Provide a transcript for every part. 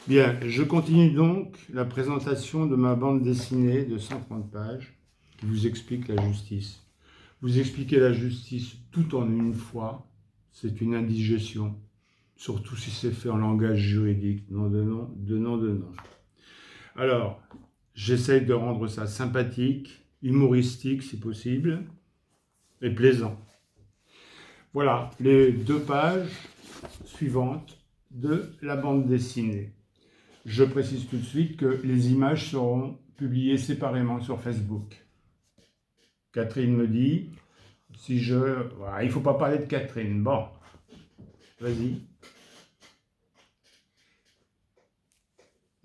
Bien, je continue donc la présentation de ma bande dessinée de 130 pages qui vous explique la justice. Vous expliquer la justice tout en une fois, c'est une indigestion, surtout si c'est fait en langage juridique, nom de nom, de nom de nom. Alors, j'essaye de rendre ça sympathique, humoristique si possible, et plaisant. Voilà les 2 pages suivantes de la bande dessinée. Je précise tout de suite que les images seront publiées séparément sur Facebook. Catherine me dit, si je... Voilà, il ne faut pas parler de Catherine. Bon, vas-y.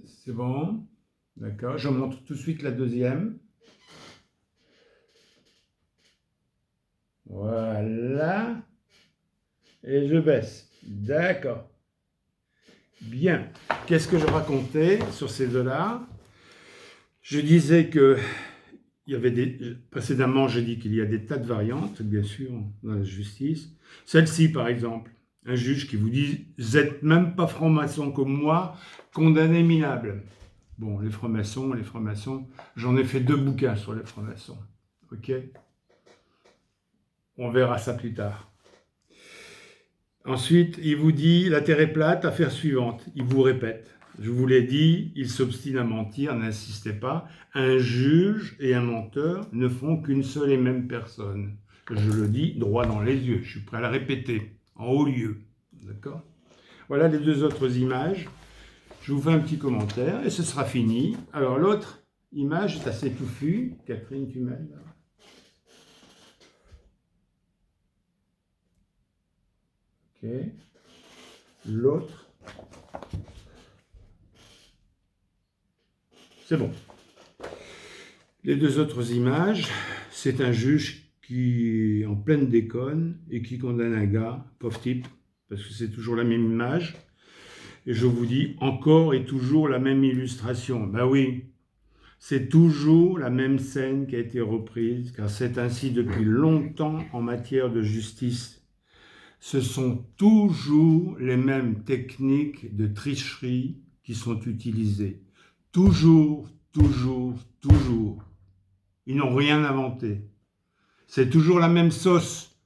C'est bon. D'accord. Je montre tout de suite la deuxième. Voilà. Et je baisse. D'accord. Bien. Qu'est-ce que je racontais sur ces deux-là? Je disais que il y avait précédemment, j'ai dit qu'il y a des tas de variantes, bien sûr, dans la justice. Celle-ci, par exemple, un juge qui vous dit « Vous n'êtes même pas franc-maçon comme moi, condamné minable ». Bon, les francs-maçons, j'en ai fait 2 bouquins sur les francs-maçons. Ok? On verra ça plus tard. Ensuite, il vous dit « La terre est plate, affaire suivante ». Il vous répète. Je vous l'ai dit, il s'obstine à mentir, n'insistez pas. Un juge et un menteur ne font qu'une seule et même personne. Je le dis droit dans les yeux, je suis prêt à la répéter, en haut lieu. D'accord? Voilà les 2 autres images. Je vous fais un petit commentaire et ce sera fini. Alors l'autre image est assez touffue. Catherine, tu m'aides là? Ok. L'autre. C'est bon. Les 2 autres images, c'est un juge qui est en pleine déconne et qui condamne un gars, pauvre type, parce que c'est toujours la même image. Et je vous dis, encore et toujours la même illustration. Ben oui, c'est toujours la même scène qui a été reprise, car c'est ainsi depuis longtemps en matière de justice. Ce sont toujours les mêmes techniques de tricherie qui sont utilisées. Toujours, toujours, toujours. Ils n'ont rien inventé. C'est toujours la même sauce.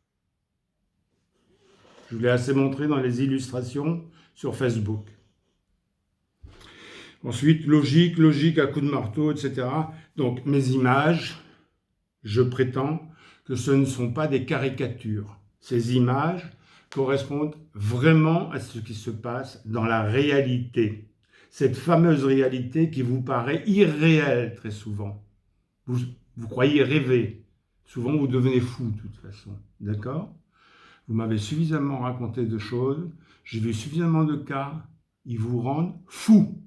Je vous l'ai assez montré dans les illustrations sur Facebook. Ensuite, logique à coups de marteau, etc. Donc, mes images, je prétends que ce ne sont pas des caricatures. Ces images correspondent vraiment à ce qui se passe dans la réalité. Cette fameuse réalité qui vous paraît irréelle très souvent. Vous croyez rêver. Souvent, vous devenez fou de toute façon. D'accord? Vous m'avez suffisamment raconté de choses, j'ai vu suffisamment de cas, ils vous rendent fou.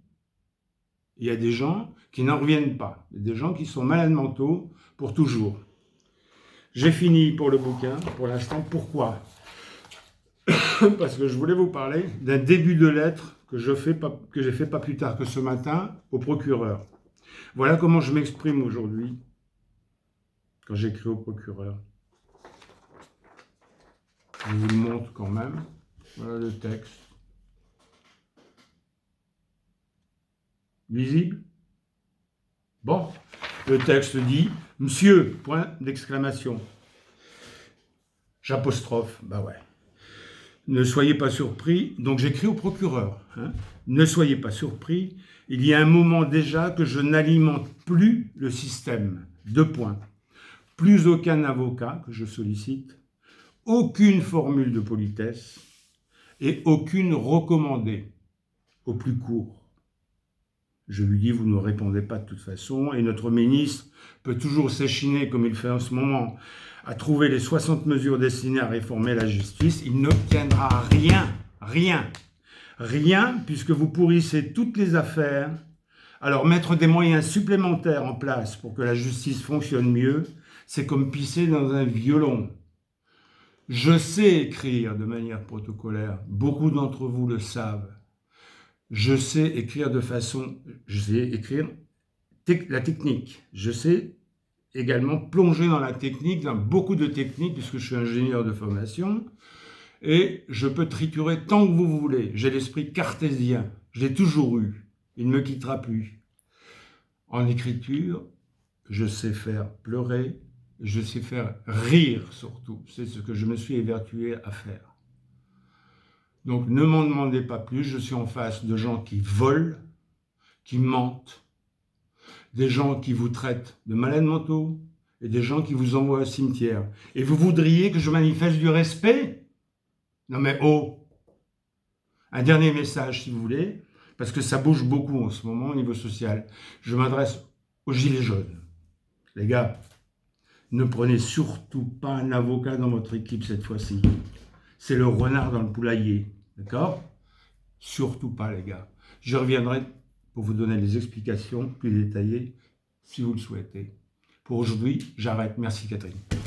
Il y a des gens qui n'en reviennent pas. Il y a des gens qui sont malades mentaux pour toujours. J'ai fini pour le bouquin, pour l'instant. Pourquoi? Parce que je voulais vous parler d'un début de lettre que j'ai fait pas plus tard que ce matin au procureur. Voilà comment je m'exprime aujourd'hui quand j'écris au procureur. Je vous le montre quand même. Voilà le texte. Lisible? Bon, le texte dit « Monsieur !» point d'exclamation. J'apostrophe, bah ouais. Ne soyez pas surpris, donc j'écris au procureur. Ne soyez pas surpris, il y a un moment déjà que je n'alimente plus le système. 2 points. Plus aucun avocat que je sollicite, aucune formule de politesse et aucune recommandée au plus court. Je lui dis, vous ne répondez pas de toute façon, et notre ministre peut toujours s'échiner, comme il fait en ce moment, à trouver les 60 mesures destinées à réformer la justice. Il n'obtiendra rien, puisque vous pourrissez toutes les affaires. Alors mettre des moyens supplémentaires en place pour que la justice fonctionne mieux, c'est comme pisser dans un violon. Je sais écrire de manière protocolaire, beaucoup d'entre vous le savent. Je sais écrire la technique. Je sais également plonger dans la technique, dans beaucoup de techniques, puisque je suis ingénieur de formation, et je peux triturer tant que vous voulez. J'ai l'esprit cartésien. Je l'ai toujours eu. Il ne me quittera plus. En écriture, je sais faire pleurer, je sais faire rire surtout. C'est ce que je me suis évertué à faire. Donc ne m'en demandez pas plus, je suis en face de gens qui volent, qui mentent, des gens qui vous traitent de malades mentaux et des gens qui vous envoient au cimetière. Et vous voudriez que je manifeste du respect? Non mais oh! Un dernier message si vous voulez, parce que ça bouge beaucoup en ce moment au niveau social. Je m'adresse aux gilets jaunes. Les gars, ne prenez surtout pas un avocat dans votre équipe cette fois-ci. C'est le renard dans le poulailler, d'accord? Surtout pas les gars. Je reviendrai pour vous donner des explications plus détaillées si vous le souhaitez. Pour aujourd'hui, j'arrête. Merci Catherine.